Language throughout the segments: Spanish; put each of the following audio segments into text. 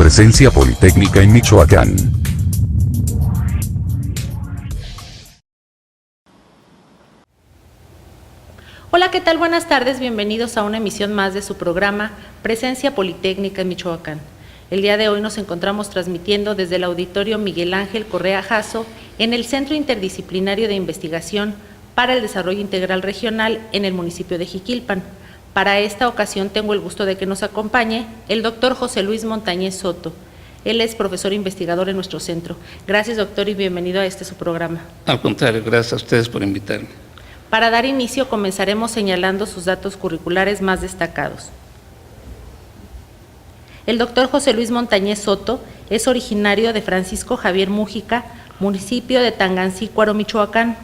presencia politécnica en Michoacán. Hola, ¿qué tal? Buenas tardes, bienvenidos a una emisión más de su programa Presencia Politécnica en Michoacán. El día de hoy nos encontramos transmitiendo desde el Auditorio Miguel Ángel Correa Jasso en el Centro Interdisciplinario de Investigación para el Desarrollo Integral Regional en el municipio de Jiquilpan. Para esta ocasión tengo el gusto de que nos acompañe el doctor José Luis Montañez Soto. Él es profesor investigador en nuestro centro. Gracias, doctor, y bienvenido a su programa. Al contrario, gracias a ustedes por invitarme. Para dar inicio, comenzaremos señalando sus datos curriculares más destacados. El doctor José Luis Montañez Soto es originario de Francisco Javier Mújica, municipio de Tangancícuaro, Michoacán.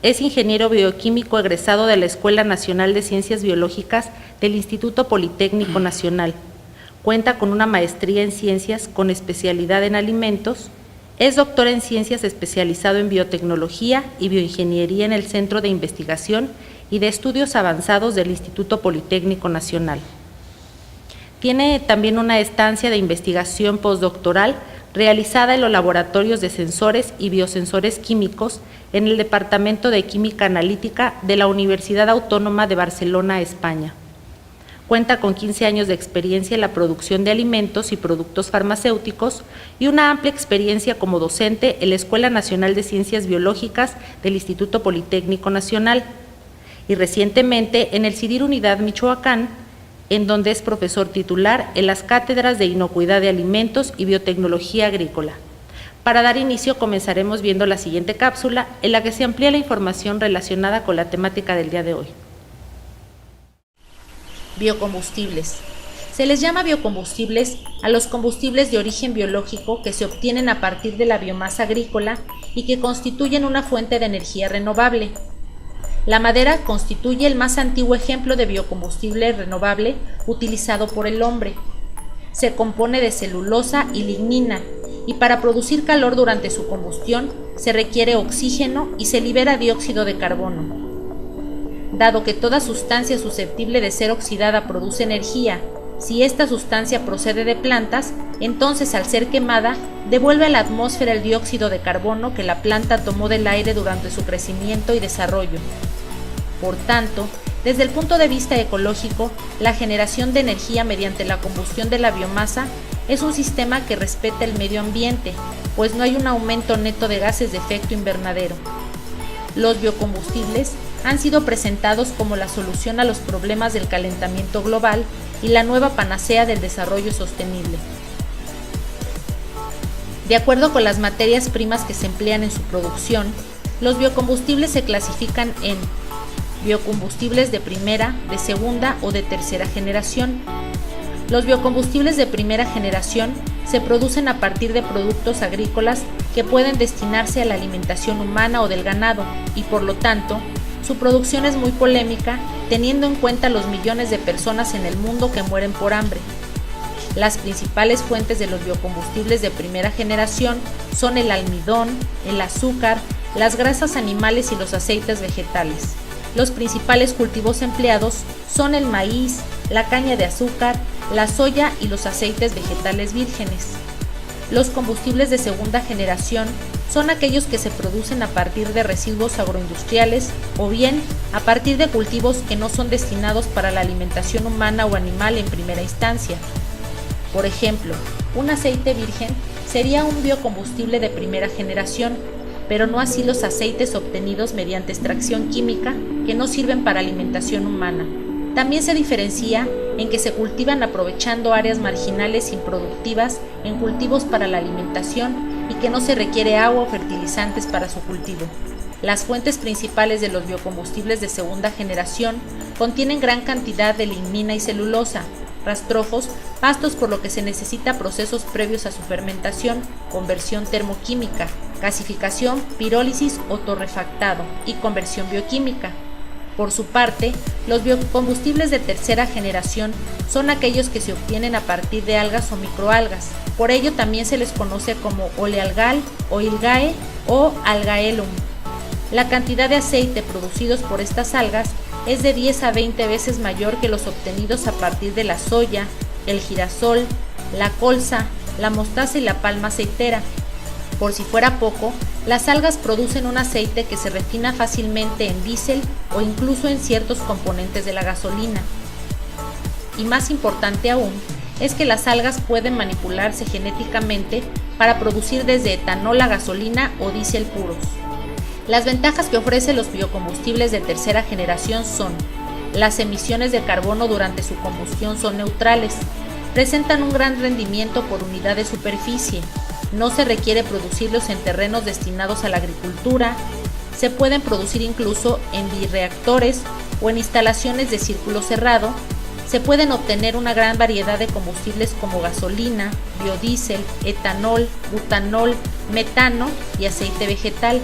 Es ingeniero bioquímico egresado de la Escuela Nacional de Ciencias Biológicas del Instituto Politécnico Nacional. Cuenta con una maestría en ciencias con especialidad en alimentos. Es doctor en ciencias especializado en biotecnología y bioingeniería en el Centro de Investigación y de Estudios Avanzados del Instituto Politécnico Nacional. Tiene también una estancia de investigación postdoctoral realizada en los laboratorios de sensores y biosensores químicos en el Departamento de Química Analítica de la Universidad Autónoma de Barcelona, España. Cuenta con 15 años de experiencia en la producción de alimentos y productos farmacéuticos y una amplia experiencia como docente en la Escuela Nacional de Ciencias Biológicas del Instituto Politécnico Nacional y recientemente en el CIDIR Unidad Michoacán, en donde es profesor titular en las cátedras de inocuidad de alimentos y biotecnología agrícola. Para dar inicio comenzaremos viendo la siguiente cápsula en la que se amplía la información relacionada con la temática del día de hoy. Biocombustibles. Se les llama biocombustibles a los combustibles de origen biológico que se obtienen a partir de la biomasa agrícola y que constituyen una fuente de energía renovable. La madera constituye el más antiguo ejemplo de biocombustible renovable utilizado por el hombre. Se compone de celulosa y lignina y para producir calor durante su combustión se requiere oxígeno y se libera dióxido de carbono. Dado que toda sustancia susceptible de ser oxidada produce energía, si esta sustancia procede de plantas, entonces al ser quemada, devuelve a la atmósfera el dióxido de carbono que la planta tomó del aire durante su crecimiento y desarrollo. Por tanto, desde el punto de vista ecológico, la generación de energía mediante la combustión de la biomasa es un sistema que respeta el medio ambiente, pues no hay un aumento neto de gases de efecto invernadero. Los biocombustibles han sido presentados como la solución a los problemas del calentamiento global y la nueva panacea del desarrollo sostenible. De acuerdo con las materias primas que se emplean en su producción, los biocombustibles se clasifican en biocombustibles de primera, de segunda o de tercera generación. Los biocombustibles de primera generación se producen a partir de productos agrícolas que pueden destinarse a la alimentación humana o del ganado y por lo tanto, su producción es muy polémica teniendo en cuenta los millones de personas en el mundo que mueren por hambre. Las principales fuentes de los biocombustibles de primera generación son el almidón, el azúcar, las grasas animales y los aceites vegetales. Los principales cultivos empleados son el maíz, la caña de azúcar, la soya y los aceites vegetales vírgenes. Los combustibles de segunda generación son aquellos que se producen a partir de residuos agroindustriales o bien a partir de cultivos que no son destinados para la alimentación humana o animal en primera instancia. Por ejemplo, un aceite virgen sería un biocombustible de primera generación, pero no así los aceites obtenidos mediante extracción química que no sirven para alimentación humana. También se diferencia en que se cultivan aprovechando áreas marginales improductivas en cultivos para la alimentación y que no se requiere agua o fertilizantes para su cultivo. Las fuentes principales de los biocombustibles de segunda generación contienen gran cantidad de lignina y celulosa, rastrojos, pastos por lo que se necesita procesos previos a su fermentación, conversión termoquímica, gasificación, pirólisis o torrefactado y conversión bioquímica. Por su parte, los biocombustibles de tercera generación son aquellos que se obtienen a partir de algas o microalgas. Por ello también se les conoce como olealgal, oilgae o algaelum. La cantidad de aceite producidos por estas algas es de 10 a 20 veces mayor que los obtenidos a partir de la soya, el girasol, la colza, la mostaza y la palma aceitera. Por si fuera poco, las algas producen un aceite que se refina fácilmente en diésel o incluso en ciertos componentes de la gasolina. Y más importante aún, es que las algas pueden manipularse genéticamente para producir desde etanol a gasolina o diésel puros. Las ventajas que ofrecen los biocombustibles de tercera generación son: las emisiones de carbono durante su combustión son neutrales, presentan un gran rendimiento por unidad de superficie, no se requiere producirlos en terrenos destinados a la agricultura, se pueden producir incluso en bioreactores o en instalaciones de círculo cerrado, se pueden obtener una gran variedad de combustibles como gasolina, biodiesel, etanol, butanol, metano y aceite vegetal.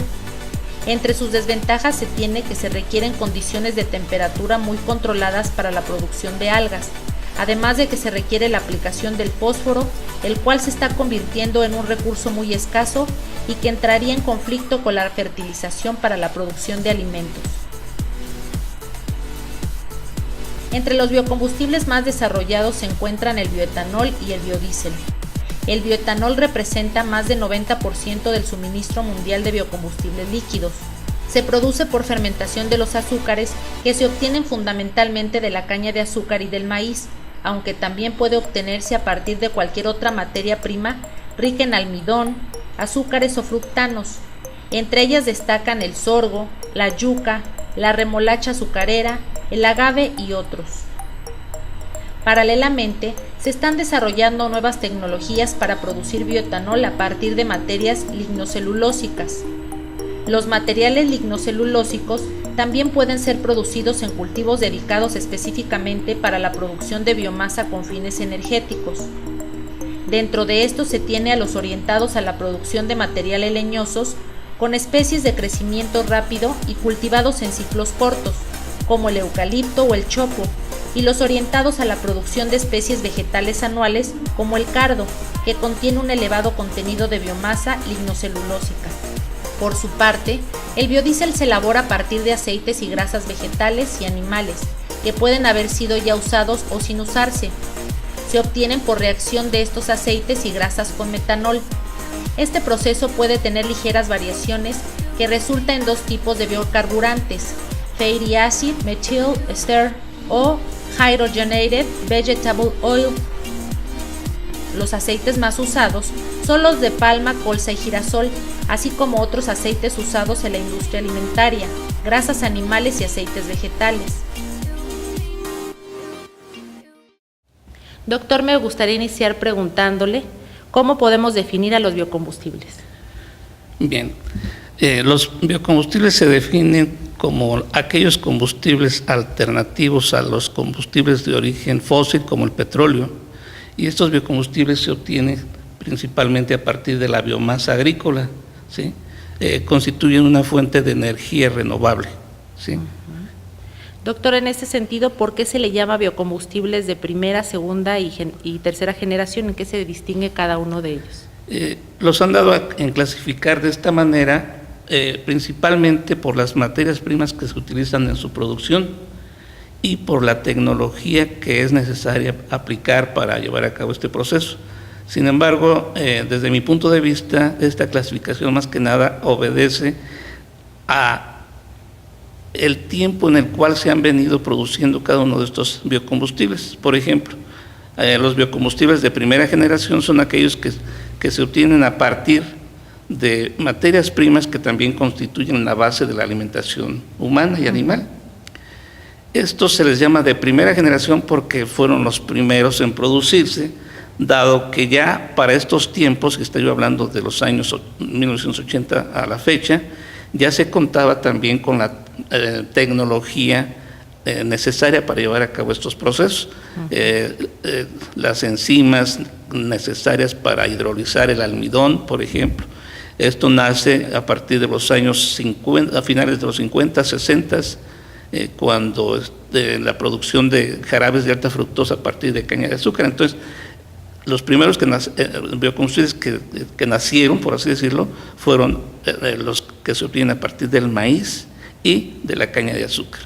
Entre sus desventajas se tiene que se requieren condiciones de temperatura muy controladas para la producción de algas, además de que se requiere la aplicación del fósforo, el cual se está convirtiendo en un recurso muy escaso y que entraría en conflicto con la fertilización para la producción de alimentos. Entre los biocombustibles más desarrollados se encuentran el bioetanol y el biodiesel. El bioetanol representa más del 90% del suministro mundial de biocombustibles líquidos. Se produce por fermentación de los azúcares que se obtienen fundamentalmente de la caña de azúcar y del maíz, aunque también puede obtenerse a partir de cualquier otra materia prima rica en almidón, azúcares o fructanos. Entre ellas destacan el sorgo, la yuca, la remolacha azucarera, el agave y otros. Paralelamente, se están desarrollando nuevas tecnologías para producir bioetanol a partir de materias lignocelulósicas. Los materiales lignocelulósicos también pueden ser producidos en cultivos dedicados específicamente para la producción de biomasa con fines energéticos. Dentro de estos se tiene a los orientados a la producción de materiales leñosos con especies de crecimiento rápido y cultivados en ciclos cortos, como el eucalipto o el chopo, y los orientados a la producción de especies vegetales anuales, como el cardo, que contiene un elevado contenido de biomasa lignocelulósica. Por su parte, el biodiesel se elabora a partir de aceites y grasas vegetales y animales, que pueden haber sido ya usados o sin usarse. Se obtienen por reacción de estos aceites y grasas con metanol. Este proceso puede tener ligeras variaciones que resulta en dos tipos de biocarburantes: fatty acid methyl ester o hydrogenated vegetable oil. Los aceites más usados son los de palma, colza y girasol, así como otros aceites usados en la industria alimentaria, grasas animales y aceites vegetales. Doctor, me gustaría iniciar preguntándole cómo podemos definir a los biocombustibles. Bien, los biocombustibles se definen como aquellos combustibles alternativos a los combustibles de origen fósil como el petróleo, y estos biocombustibles se obtienen principalmente a partir de la biomasa agrícola, ¿sí? Constituyen una fuente de energía renovable, ¿sí? Doctor, en este sentido, ¿por qué se le llama biocombustibles de primera, segunda y tercera generación? ¿En qué se distingue cada uno de ellos? Los han dado en clasificar de esta manera principalmente por las materias primas que se utilizan en su producción y por la tecnología que es necesaria aplicar para llevar a cabo este proceso. Sin embargo, desde mi punto de vista, esta clasificación más que nada obedece a el tiempo en el cual se han venido produciendo cada uno de estos biocombustibles. Por ejemplo, los biocombustibles de primera generación son aquellos que se obtienen a partir de materias primas que también constituyen la base de la alimentación humana y animal. Estos se les llama de primera generación porque fueron los primeros en producirse, dado que ya para estos tiempos, que estoy hablando de los años 1980 a la fecha, ya se contaba también con la tecnología necesaria para llevar a cabo estos procesos, las enzimas necesarias para hidrolizar el almidón, por ejemplo. Esto nace a partir de los años 50, a finales de los 50, 60, cuando la producción de jarabes de alta fructosa a partir de caña de azúcar. Entonces, los primeros biocombustibles que nacieron, por así decirlo, fueron los que se obtienen a partir del maíz y de la caña de azúcar.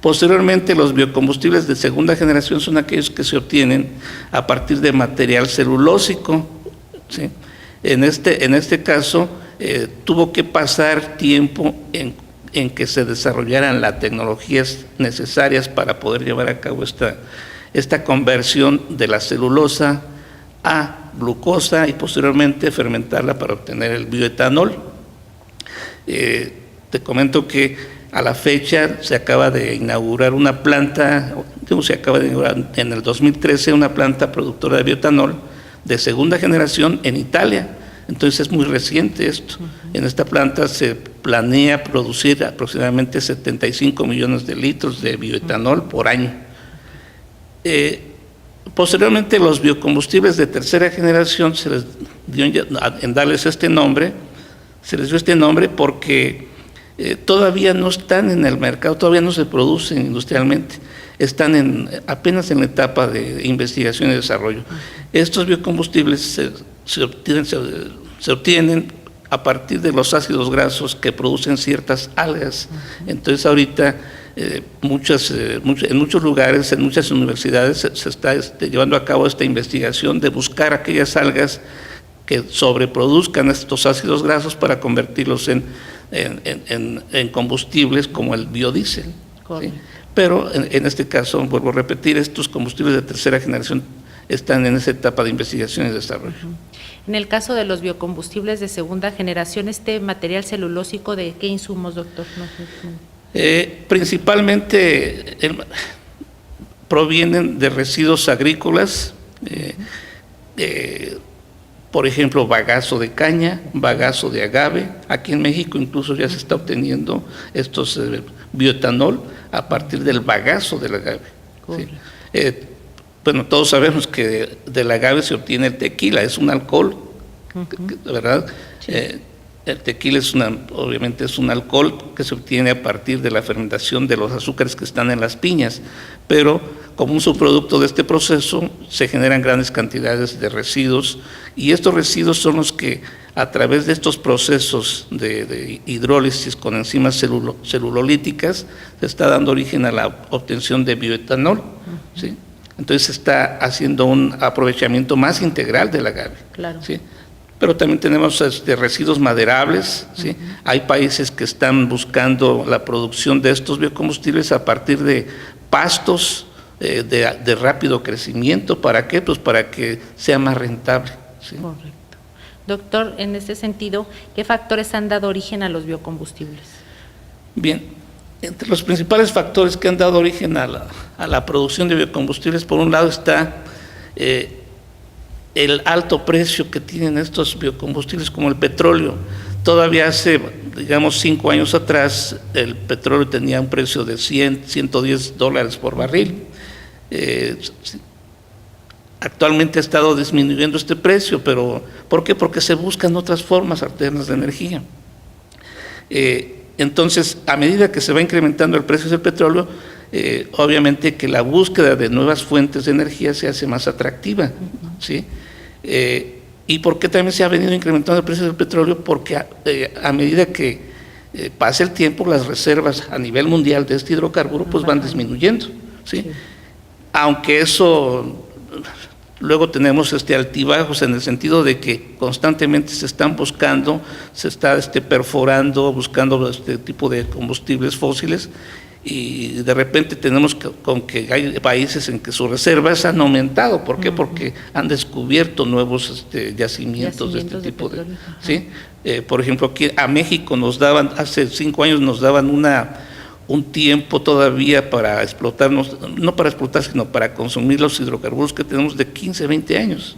Posteriormente, los biocombustibles de segunda generación son aquellos que se obtienen a partir de material celulósico, ¿sí? En este caso, tuvo que pasar tiempo en que se desarrollaran las tecnologías necesarias para poder llevar a cabo esta conversión de la celulosa a glucosa y posteriormente fermentarla para obtener el bioetanol. Te comento que a la fecha se acaba de inaugurar una planta, se acaba de inaugurar en el 2013 una planta productora de bioetanol de segunda generación en Italia. Entonces es muy reciente esto. En esta planta se planea producir aproximadamente 75 millones de litros de bioetanol por año. Posteriormente, los biocombustibles de tercera generación se les dio, en darles este nombre, se les dio este nombre porque todavía no están en el mercado, todavía no se producen industrialmente, están apenas en la etapa de investigación y desarrollo. Estos biocombustibles se obtienen a partir de los ácidos grasos que producen ciertas algas. Entonces ahorita en muchos lugares, en muchas universidades se está llevando a cabo esta investigación de buscar aquellas algas que sobreproduzcan estos ácidos grasos para convertirlos en combustibles como el biodiesel, ¿sí? Pero en este caso, vuelvo a repetir, estos combustibles de tercera generación están en esa etapa de investigación y desarrollo. En el caso de los biocombustibles de segunda generación, ¿este material celulósico de qué insumos, doctor? Principalmente provienen de residuos agrícolas, por ejemplo, bagazo de caña, bagazo de agave. Aquí en México incluso ya se está obteniendo estos bioetanol a partir del bagazo del agave. ¿Sí? Bueno, todos sabemos que del agave se obtiene el tequila, es un alcohol, ¿verdad? Sí. El tequila obviamente es un alcohol que se obtiene a partir de la fermentación de los azúcares que están en las piñas, pero como un subproducto de este proceso se generan grandes cantidades de residuos, y estos residuos son los que a través de estos procesos de hidrólisis con enzimas celulolíticas se está dando origen a la obtención de bioetanol, ¿sí? Entonces se está haciendo un aprovechamiento más integral del agave, claro. ¿Sí? Pero también tenemos residuos maderables, ¿sí? Hay países que están buscando la producción de estos biocombustibles a partir de pastos de rápido crecimiento. ¿Para qué? Pues para que sea más rentable, ¿sí? Correcto. Doctor, en este sentido, ¿qué factores han dado origen a los biocombustibles? Bien, entre los principales factores que han dado origen a la producción de biocombustibles, por un lado está el alto precio que tienen estos biocombustibles como el petróleo. Todavía hace, digamos, 5 años atrás, el petróleo tenía un precio de $110 por barril. Actualmente ha estado disminuyendo este precio, pero ¿por qué? Porque se buscan otras formas alternas de energía. Entonces, a medida que se va incrementando el precio del petróleo, obviamente que la búsqueda de nuevas fuentes de energía se hace más atractiva, ¿sí? ¿Y por qué también se ha venido incrementando el precio del petróleo? Porque a medida que pasa el tiempo, las reservas a nivel mundial de este hidrocarburo pues van disminuyendo, ¿sí? Aunque eso, luego tenemos altibajos en el sentido de que constantemente se están buscando, se está perforando, buscando este tipo de combustibles fósiles, y de repente tenemos que hay países en que sus reservas han aumentado. ¿Por qué? Porque han descubierto nuevos yacimientos de este tipo de, ¿sí? Por ejemplo, aquí a México nos daban, hace 5 años nos daban un tiempo todavía para explotarnos, no para explotar, sino para consumir los hidrocarburos que tenemos de 15, 20 años.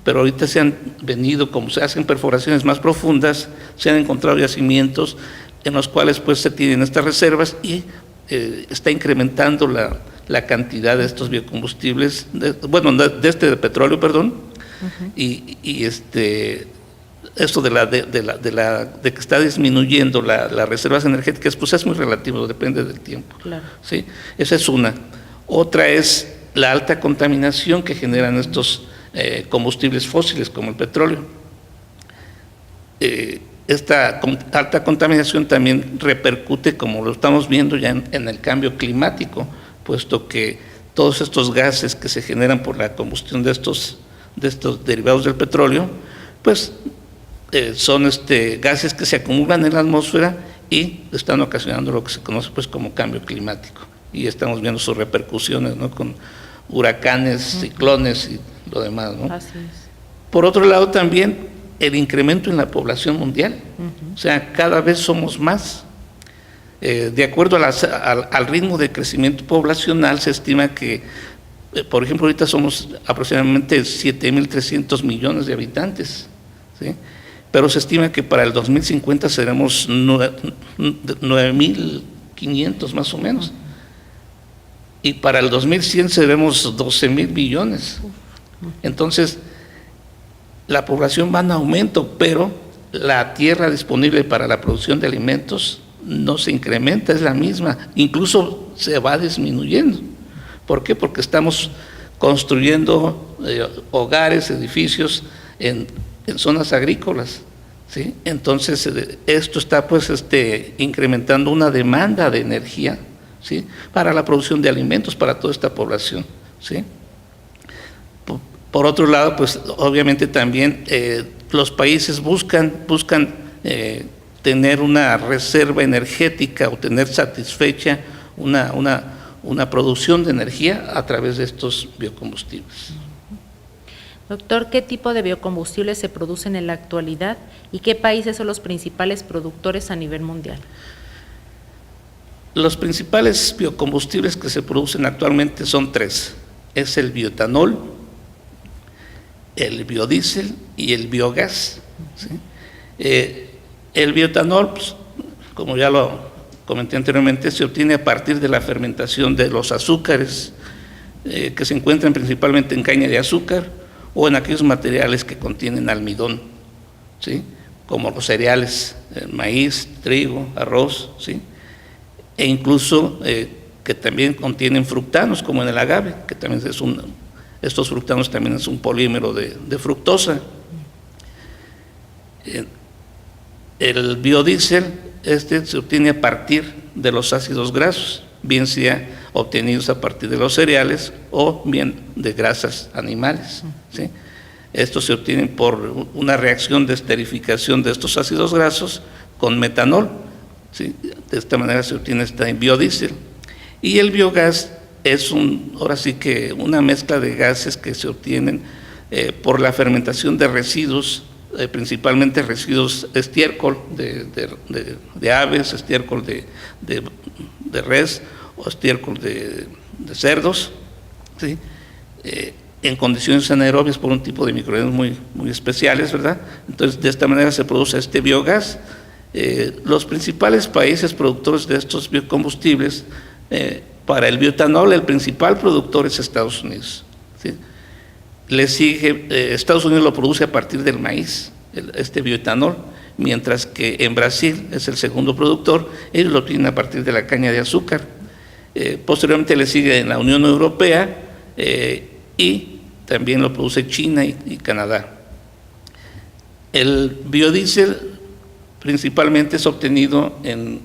Pero ahorita se han venido, como se hacen perforaciones más profundas, se han encontrado yacimientos en los cuales pues se tienen estas reservas y está incrementando la cantidad de estos biocombustibles, de petróleo, perdón, y esto de que está disminuyendo las reservas energéticas, pues es muy relativo, depende del tiempo. Claro. ¿Sí? Esa es una. Otra es la alta contaminación que generan estos combustibles fósiles como el petróleo. esta alta contaminación también repercute, como lo estamos viendo ya en el cambio climático, puesto que todos estos gases que se generan por la combustión de estos derivados del petróleo, pues son gases que se acumulan en la atmósfera y están ocasionando lo que se conoce pues como cambio climático. Y estamos viendo sus repercusiones, ¿no?, con huracanes, ciclones y lo demás, ¿no? Así es. Por otro lado también el incremento en la población mundial, o sea, cada vez somos más. De acuerdo al ritmo de crecimiento poblacional, se estima que, por ejemplo, ahorita somos aproximadamente 7.300 millones de habitantes, ¿sí? Pero se estima que para el 2050 seremos 9.500 más o menos, y para el 2100 seremos 12.000 millones. Entonces, la población va en aumento, pero la tierra disponible para la producción de alimentos no se incrementa, es la misma, incluso se va disminuyendo. ¿Por qué? Porque estamos construyendo hogares, edificios en zonas agrícolas, ¿sí? Entonces esto está pues incrementando una demanda de energía, ¿sí?, para la producción de alimentos para toda esta población, ¿sí? Por otro lado, pues obviamente también los países buscan tener una reserva energética o tener satisfecha una producción de energía a través de estos biocombustibles. Doctor, ¿qué tipo de biocombustibles se producen en la actualidad y qué países son los principales productores a nivel mundial? Los principales biocombustibles que se producen actualmente son tres: es el bioetanol, el biodiesel y el biogás, ¿sí? El bioetanol, pues, como ya lo comenté anteriormente, se obtiene a partir de la fermentación de los azúcares que se encuentran principalmente en caña de azúcar o en aquellos materiales que contienen almidón, ¿sí?, como los cereales, maíz, trigo, arroz, ¿sí?, e incluso que también contienen fructanos, como en el agave, que también estos fructanos también es un polímero de fructosa. El biodiesel se obtiene a partir de los ácidos grasos, bien sea obtenidos a partir de los cereales o bien de grasas animales, ¿sí? Estos se obtienen por una reacción de esterificación de estos ácidos grasos con metanol, ¿sí? De esta manera se obtiene este biodiesel. Y el biogás es ahora sí que una mezcla de gases que se obtienen por la fermentación de residuos, principalmente residuos estiércol de aves, estiércol de res o estiércol de cerdos, ¿sí?, en condiciones anaerobias por un tipo de microorganismos muy, muy especiales, ¿verdad? Entonces, de esta manera se produce este biogás. Los principales países productores de estos biocombustibles, para el bioetanol, el principal productor es Estados Unidos, ¿sí? Le sigue, Estados Unidos lo produce a partir del maíz, este bioetanol, mientras que en Brasil es el segundo productor, ellos lo tienen a partir de la caña de azúcar. Posteriormente le sigue en la Unión Europea y también lo produce China y Canadá. El biodiesel principalmente es obtenido en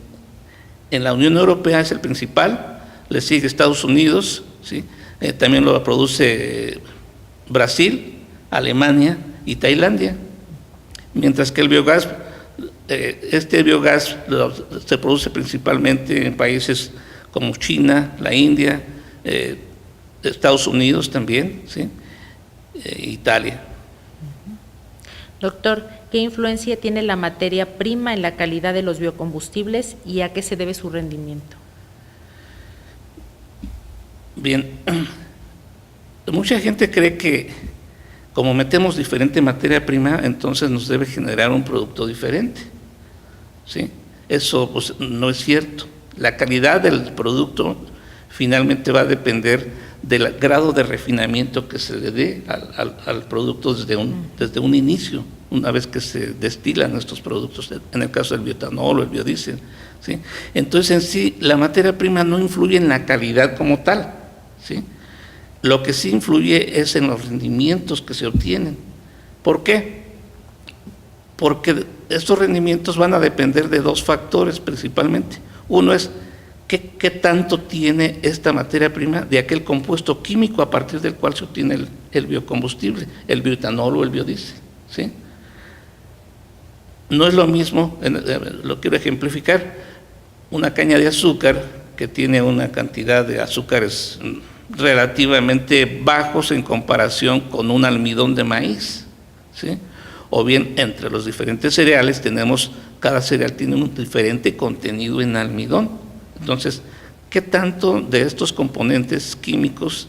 la Unión Europea, es el principal, le sigue Estados Unidos, ¿sí?, también lo produce Brasil, Alemania y Tailandia, mientras que el biogás, este biogás se produce principalmente en países como China, la India, Estados Unidos también, ¿sí?, Italia. Doctor, ¿qué influencia tiene la materia prima en la calidad de los biocombustibles y a qué se debe su rendimiento? Bien, mucha gente cree que como metemos diferente materia prima, entonces nos debe generar un producto diferente, ¿sí? Eso pues no es cierto. La calidad del producto finalmente va a depender del grado de refinamiento que se le dé al producto desde un inicio, una vez que se destilan estos productos, en el caso del bioetanol o el biodiesel, ¿sí? Entonces, en sí, la materia prima no influye en la calidad como tal, ¿sí? Lo que sí influye es en los rendimientos que se obtienen. ¿Por qué? porque estos rendimientos van a depender de dos factores principalmente. Uno es qué tanto tiene esta materia prima de aquel compuesto químico a partir del cual se obtiene el biocombustible, el bioetanol o el biodiesel, ¿sí? No es lo mismo, lo quiero ejemplificar, una caña de azúcar que tiene una cantidad de azúcares relativamente bajos en comparación con un almidón de maíz, ¿sí? O bien entre los diferentes cereales cada cereal tiene un diferente contenido en almidón. Entonces, ¿qué tanto de estos componentes químicos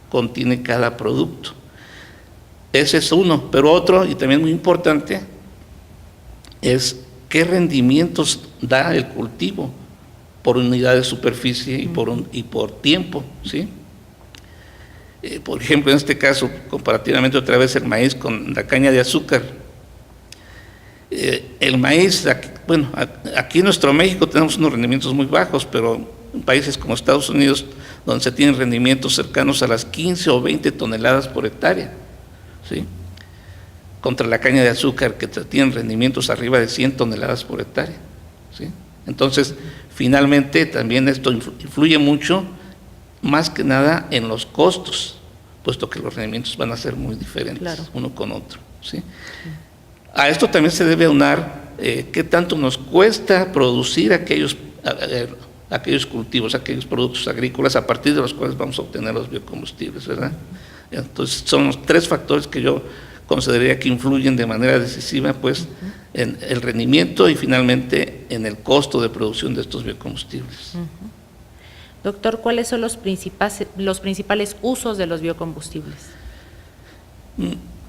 contiene cada producto? Ese es uno, pero otro, y también muy importante, es qué rendimientos da el cultivo por unidad de superficie y por tiempo, ¿sí? Por ejemplo, en este caso, comparativamente otra vez el maíz con la caña de azúcar. El maíz, aquí en nuestro México tenemos unos rendimientos muy bajos, pero en países como Estados Unidos, donde se tienen rendimientos cercanos a las 15 o 20 toneladas por hectárea, ¿sí? Contra la caña de azúcar, que tienen rendimientos arriba de 100 toneladas por hectárea, ¿sí? Entonces, finalmente, también esto influye mucho, más que nada en los costos, puesto que los rendimientos van a ser muy diferentes, claro, uno con otro, ¿sí? A esto también se debe aunar qué tanto nos cuesta producir aquellos cultivos, aquellos productos agrícolas a partir de los cuales vamos a obtener los biocombustibles, ¿verdad? Entonces, son los tres factores que yo consideraría que influyen de manera decisiva, pues, en el rendimiento y finalmente en el costo de producción de estos biocombustibles. Doctor, ¿cuáles son los principales usos de los biocombustibles?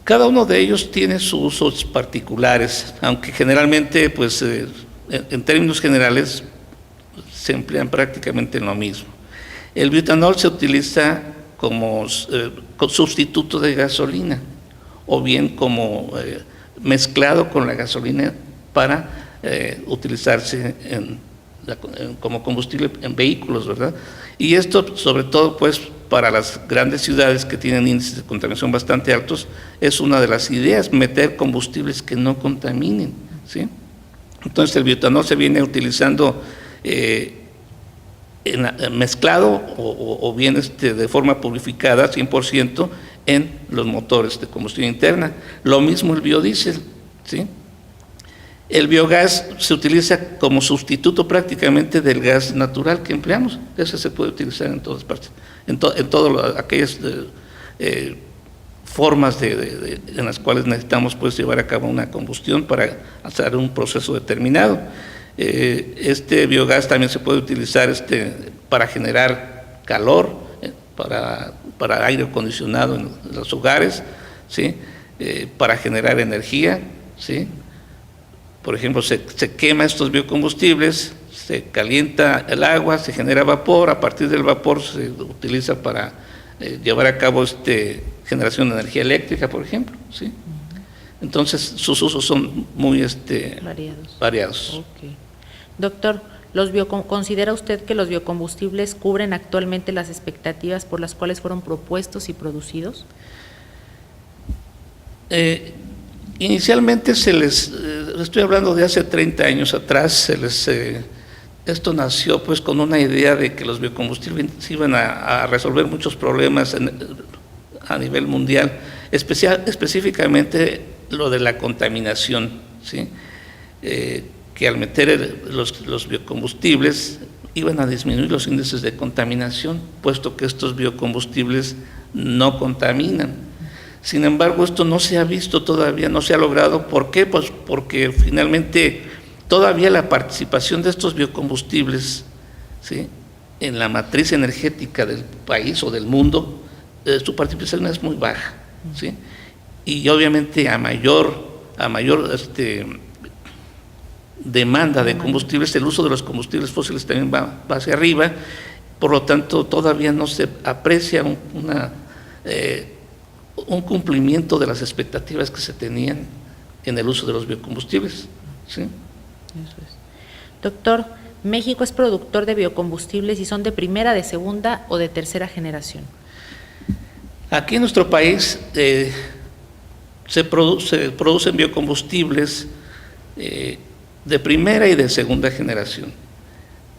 Cada uno de ellos tiene sus usos particulares, aunque generalmente, pues, en términos generales, se emplean prácticamente en lo mismo. El bioetanol se utiliza como sustituto de gasolina, o bien como mezclado con la gasolina para utilizarse como combustible en vehículos, ¿verdad? Y esto, sobre todo, pues, para las grandes ciudades que tienen índices de contaminación bastante altos, es una de las ideas, meter combustibles que no contaminen, ¿sí? Entonces, el bioetanol se viene utilizando mezclado o bien de forma purificada, 100%, en los motores de combustión interna. Lo mismo el biodiesel, ¿sí? El biogás se utiliza como sustituto prácticamente del gas natural que empleamos. Ese se puede utilizar en todas partes, en todas aquellas formas en las cuales necesitamos, pues, llevar a cabo una combustión para hacer un proceso determinado. Este biogás también se puede utilizar para generar calor, para aire acondicionado en los hogares, ¿sí? Para generar energía, ¿sí? Por ejemplo, se quema estos biocombustibles, se calienta el agua, se genera vapor, a partir del vapor se utiliza para llevar a cabo generación de energía eléctrica, por ejemplo, ¿sí? Entonces, sus usos son muy variados. Okay. Doctor, ¿considera usted que los biocombustibles cubren actualmente las expectativas por las cuales fueron propuestos y producidos? Inicialmente estoy hablando de hace 30 años atrás, esto nació, pues, con una idea de que los biocombustibles iban a resolver muchos problemas a nivel mundial, específicamente lo de la contaminación, ¿sí? Que al meter los biocombustibles iban a disminuir los índices de contaminación, puesto que estos biocombustibles no contaminan. Sin embargo, esto no se ha visto todavía, no se ha logrado. ¿Por qué? Pues porque finalmente todavía la participación de estos biocombustibles, ¿sí?, en la matriz energética del país o del mundo, su participación es muy baja, ¿sí? Y obviamente a mayor demanda de combustibles, el uso de los combustibles fósiles también va hacia arriba, por lo tanto todavía no se aprecia un cumplimiento de las expectativas que se tenían en el uso de los biocombustibles, ¿sí? Eso es. Doctor, ¿México es productor de biocombustibles y son de primera, de segunda o de tercera generación? Aquí en nuestro país se producen biocombustibles de primera y de segunda generación,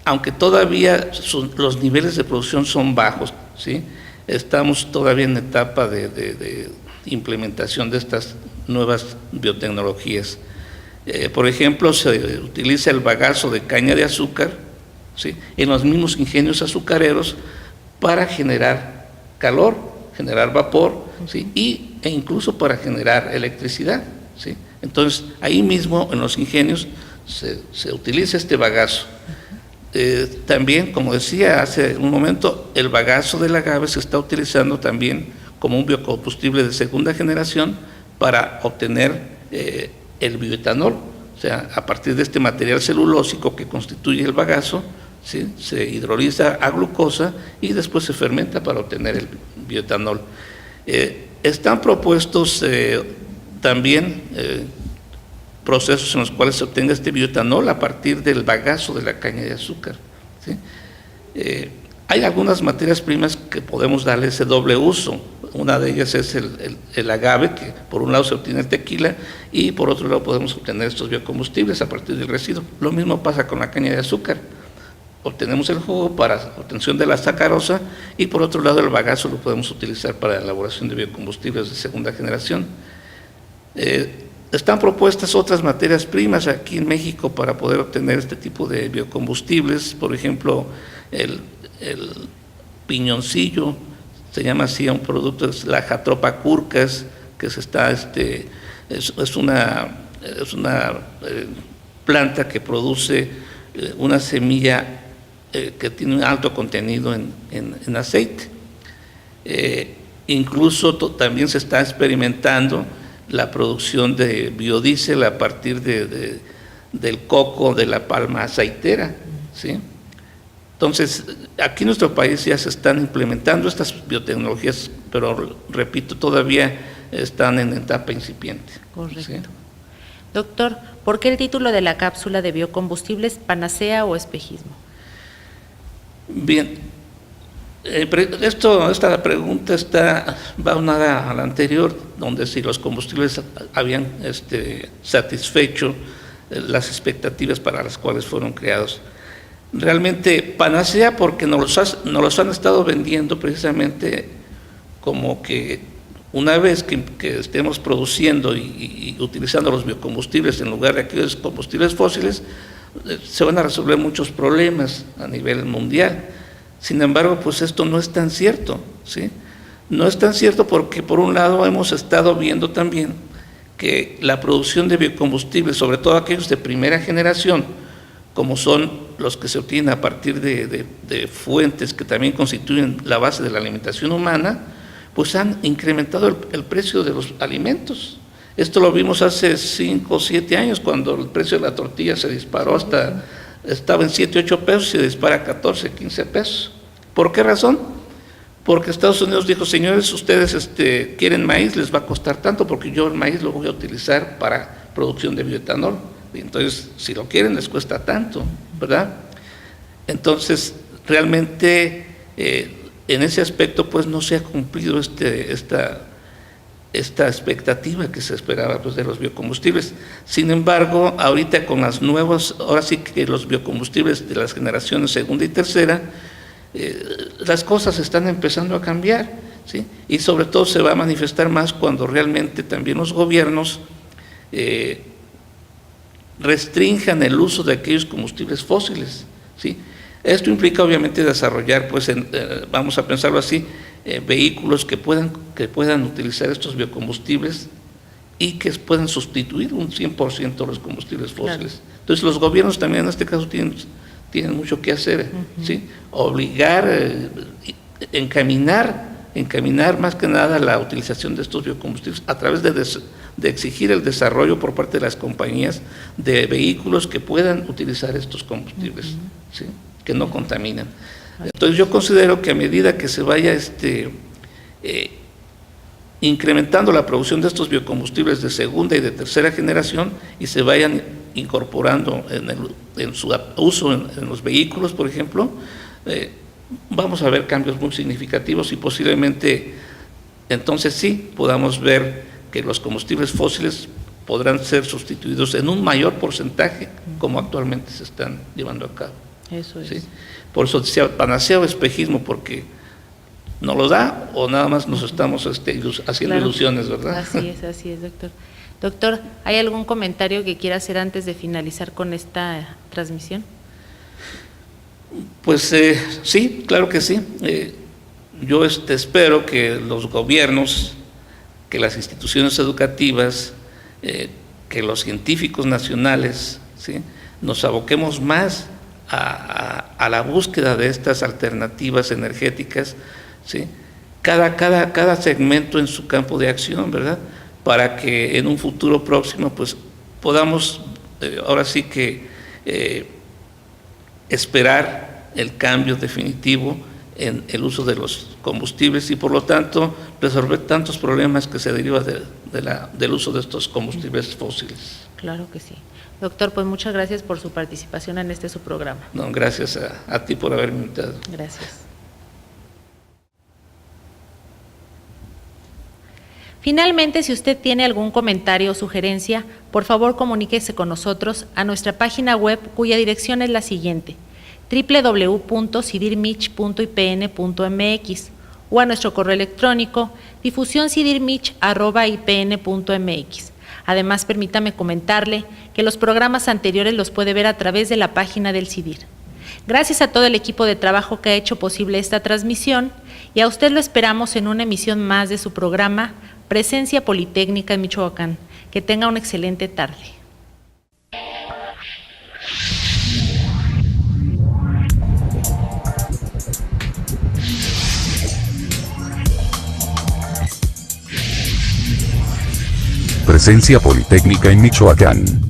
aunque todavía los niveles de producción son bajos, ¿sí? Estamos todavía en etapa de implementación de estas nuevas biotecnologías. Por ejemplo, se utiliza el bagazo de caña de azúcar, ¿sí?, en los mismos ingenios azucareros para generar calor, generar vapor, ¿sí?, e incluso para generar electricidad, ¿sí? Entonces, ahí mismo en los ingenios se utiliza este bagazo. También, como decía hace un momento, el bagazo del agave se está utilizando también como un biocombustible de segunda generación para obtener el bioetanol. O sea, a partir de este material celulósico que constituye el bagazo, ¿sí?, se hidroliza a glucosa y después se fermenta para obtener el bioetanol. Están propuestos también procesos en los cuales se obtenga este bioetanol a partir del bagazo de la caña de azúcar, ¿sí? Hay algunas materias primas que podemos darle ese doble uso. Una de ellas es el agave, que por un lado se obtiene el tequila y por otro lado podemos obtener estos biocombustibles a partir del residuo. Lo mismo pasa con la caña de azúcar. Obtenemos el jugo para obtención de la sacarosa y por otro lado el bagazo lo podemos utilizar para la elaboración de biocombustibles de segunda generación. Están propuestas otras materias primas aquí en México para poder obtener este tipo de biocombustibles. Por ejemplo, el piñoncillo, se llama así a un producto, es la Jatropha curcas, que es una planta que produce una semilla que tiene un alto contenido en aceite. Incluso también se está experimentando la producción de biodiesel a partir del coco de la palma aceitera, ¿sí? Entonces, aquí en nuestro país ya se están implementando estas biotecnologías, pero repito, todavía están en etapa incipiente. Correcto. ¿Sí? Doctor, ¿por qué el título de la cápsula de biocombustibles, panacea o espejismo? Bien, esta pregunta va unada a la anterior, donde si los combustibles habían satisfecho las expectativas para las cuales fueron creados. Realmente panacea porque nos los han estado vendiendo precisamente como que una vez que estemos produciendo y utilizando los biocombustibles en lugar de aquellos combustibles fósiles, se van a resolver muchos problemas a nivel mundial. Sin embargo, pues esto no es tan cierto, ¿sí? No es tan cierto porque por un lado hemos estado viendo también que la producción de biocombustibles, sobre todo aquellos de primera generación, como son los que se obtienen a partir de fuentes que también constituyen la base de la alimentación humana, pues han incrementado el precio de los alimentos. Esto lo vimos hace 5 o 7 años, cuando el precio de la tortilla se disparó estaba en 7, 8 pesos y se dispara a 14, 15 pesos. ¿Por qué razón? Porque Estados Unidos dijo, señores, ustedes quieren maíz, les va a costar tanto, porque yo el maíz lo voy a utilizar para producción de bioetanol. Y entonces, si lo quieren, les cuesta tanto, ¿verdad? Entonces, realmente, en ese aspecto, pues no se ha cumplido esta expectativa que se esperaba, pues, de los biocombustibles. Sin embargo, ahorita con las nuevas, ahora sí que los biocombustibles de las generaciones segunda y tercera, las cosas están empezando a cambiar, ¿sí? Y sobre todo se va a manifestar más cuando realmente también los gobiernos restrinjan el uso de aquellos combustibles fósiles, ¿sí? Esto implica obviamente desarrollar, pues, vamos a pensarlo así, vehículos que puedan utilizar estos biocombustibles y que puedan sustituir un 100% los combustibles fósiles. Claro. Entonces los gobiernos también en este caso tienen mucho que hacer, ¿sí? Obligar, encaminar más que nada la utilización de estos biocombustibles a través de exigir el desarrollo por parte de las compañías de vehículos que puedan utilizar estos combustibles, ¿sí?, que no contaminan. Entonces yo considero que a medida que se vaya incrementando la producción de estos biocombustibles de segunda y de tercera generación y se vayan incorporando en su uso en los vehículos, por ejemplo, vamos a ver cambios muy significativos y posiblemente entonces sí podamos ver que los combustibles fósiles podrán ser sustituidos en un mayor porcentaje como actualmente se están llevando a cabo. Eso es. ¿Sí? Por eso decía panacea o espejismo, porque no lo da o nada más nos estamos haciendo ilusiones, ¿verdad? Así es, doctor. Doctor, ¿hay algún comentario que quiera hacer antes de finalizar con esta transmisión? Pues sí, claro que sí. Yo espero que los gobiernos, que las instituciones educativas, que los científicos nacionales, ¿sí?, nos aboquemos más a la búsqueda de estas alternativas energéticas, ¿sí?, cada segmento en su campo de acción, ¿verdad?, para que en un futuro próximo pues podamos ahora sí que esperar el cambio definitivo en el uso de los combustibles y por lo tanto resolver tantos problemas que se derivan del uso de estos combustibles fósiles. Claro que sí. Doctor, pues muchas gracias por su participación en su programa. No, gracias a ti por haberme invitado. Gracias. Finalmente, si usted tiene algún comentario o sugerencia, por favor comuníquese con nosotros a nuestra página web, cuya dirección es la siguiente: www.cidirmich.ipn.mx, o a nuestro correo electrónico difusioncidirmich@ipn.mx. Además, permítame comentarle que los programas anteriores los puede ver a través de la página del CIDIR. Gracias a todo el equipo de trabajo que ha hecho posible esta transmisión, y a usted lo esperamos en una emisión más de su programa Presencia Politécnica en Michoacán. Que tenga una excelente tarde. Presencia Politécnica en Michoacán.